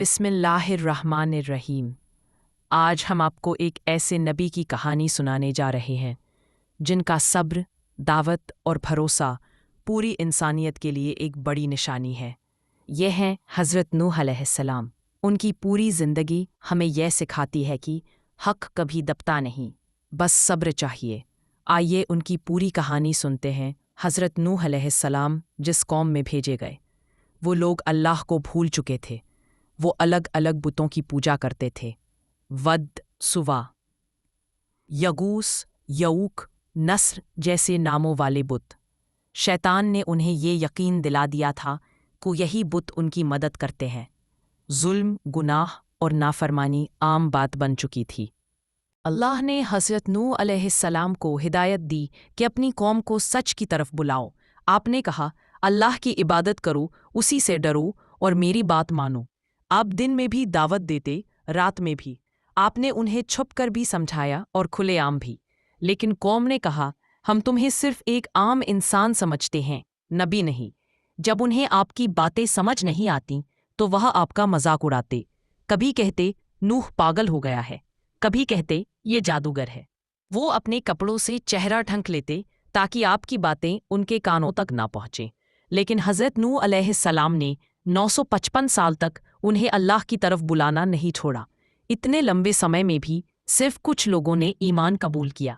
बिस्मिल्लाहिर्रहमानिर्रहीम। आज हम आपको एक ऐसे नबी की कहानी सुनाने जा रहे हैं जिनका सब्र, दावत और भरोसा पूरी इंसानियत के लिए एक बड़ी निशानी है। ये हैं हज़रत नूह अलैहिस्सलाम। उनकी पूरी ज़िंदगी हमें यह सिखाती है कि हक़ कभी दबता नहीं, बस सब्र चाहिए। आइए उनकी पूरी कहानी सुनते हैं। हज़रत नूह अलैहिस्सलाम जिस कौम में भेजे गए, वो लोग अल्लाह को भूल चुके थे। वो अलग अलग बुतों की पूजा करते थे। वद, सुवा, यगूस, यऊक, नस्र जैसे नामों वाले बुत। शैतान ने उन्हें ये यकीन दिला दिया था कि यही बुत उनकी मदद करते हैं। जुल्म, गुनाह और नाफरमानी आम बात बन चुकी थी। अल्लाह ने हज़रत नूह अलैहिस्सलाम को हिदायत दी कि अपनी कौम को सच की तरफ बुलाओ। आपने कहा, अल्लाह की इबादत करो, उसी से डरो और मेरी बात मानो। आप दिन में भी दावत देते, रात में भी। आपने उन्हें छुप कर भी समझाया और खुलेआम भी। लेकिन कौम ने कहा, हम तुम्हें सिर्फ एक आम इंसान समझते हैं, नबी नहीं। जब उन्हें आपकी बातें समझ नहीं आती तो वह आपका मजाक उड़ाते। कभी कहते नूह पागल हो गया है, कभी कहते ये जादूगर है। वो अपने कपड़ों से चेहरा ढक लेते ताकि आपकी बातें उनके कानों तक ना पहुँचें। लेकिन हज़रत नूह अलैहिस्सलाम ने 955 साल तक उन्हें अल्लाह की तरफ बुलाना नहीं छोड़ा। इतने लंबे समय में भी सिर्फ कुछ लोगों ने ईमान कबूल किया।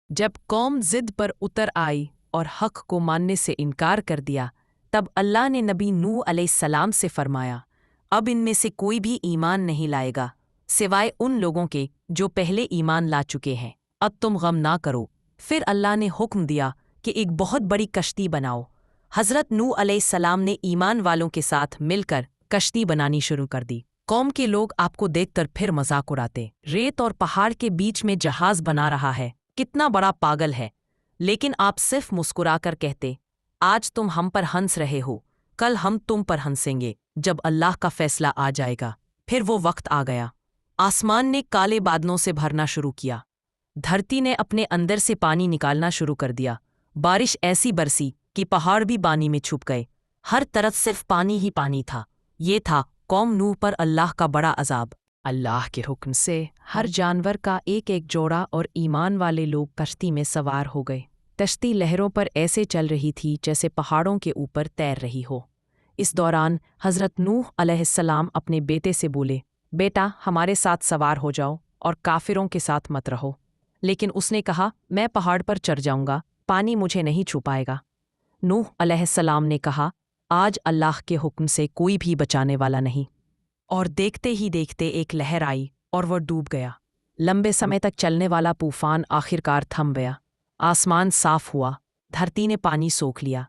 जब कौम ज़िद पर उतर आई और हक़ को मानने से इनकार कर दिया, तब अल्लाह ने नबी नूह अलैहिस्सलाम से फरमाया, अब इनमें से कोई भी ईमान नहीं लाएगा सिवाय उन लोगों के जो पहले ईमान ला चुके हैं। अब तुम गम ना करो। फिर अल्लाह ने हुक्म दिया कि एक बहुत बड़ी कश्ती बनाओ। हज़रत नूह अलैहिस्सलाम ने ईमान वालों के साथ मिलकर कश्ती बनानी शुरू कर दी। कौम के लोग आपको देखकर फिर मजाक उड़ाते, रेत और पहाड़ के बीच में जहाज बना रहा है, कितना बड़ा पागल है। लेकिन आप सिर्फ मुस्कुराकर कहते, आज तुम हम पर हंस रहे हो, कल हम तुम पर हंसेंगे जब अल्लाह का फैसला आ जाएगा। फिर वो वक्त आ गया। आसमान ने काले बादलों से भरना शुरू किया। धरती ने अपने अंदर से पानी निकालना शुरू कर दिया। बारिश ऐसी बरसी कि पहाड़ भी पानी में छुप गए। हर तरफ सिर्फ पानी ही पानी था। ये था कौम नूह पर अल्लाह का बड़ा अजाब। अल्लाह के हुक्म से हर जानवर का एक एक जोड़ा और ईमान वाले लोग कश्ती में सवार हो गए। कश्ती लहरों पर ऐसे चल रही थी जैसे पहाड़ों के ऊपर तैर रही हो। इस दौरान हज़रत नूह अलैहिस्सलाम अपने बेटे से बोले, बेटा हमारे साथ सवार हो जाओ और काफिरों के साथ मत रहो। लेकिन उसने कहा, मैं पहाड़ पर चढ़ जाऊंगा, पानी मुझे नहीं छू पाएगा। नूह अलैहिस्सलाम ने कहा, आज अल्लाह के हुक्म से कोई भी बचाने वाला नहीं। और देखते ही देखते एक लहर आई और वह डूब गया। लंबे समय तक चलने वाला तूफान आखिरकार थम गया। आसमान साफ हुआ, धरती ने पानी सोख लिया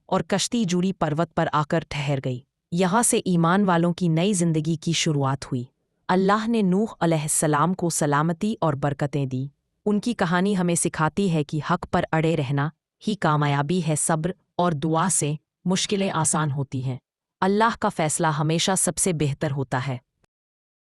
और कश्ती जुड़ी पर्वत पर आकर ठहर गई। यहाँ से ईमान वालों की नई जिंदगी की शुरुआत हुई। अल्लाह ने नूह अलैहिस्सलाम को सलामती और बरकतें दी। उनकी कहानी हमें सिखाती है कि हक़ पर अड़े रहना ही कामयाबी है। सब्र और दुआ से मुश्किलें आसान होती हैं। अल्लाह का फैसला हमेशा सबसे बेहतर होता है।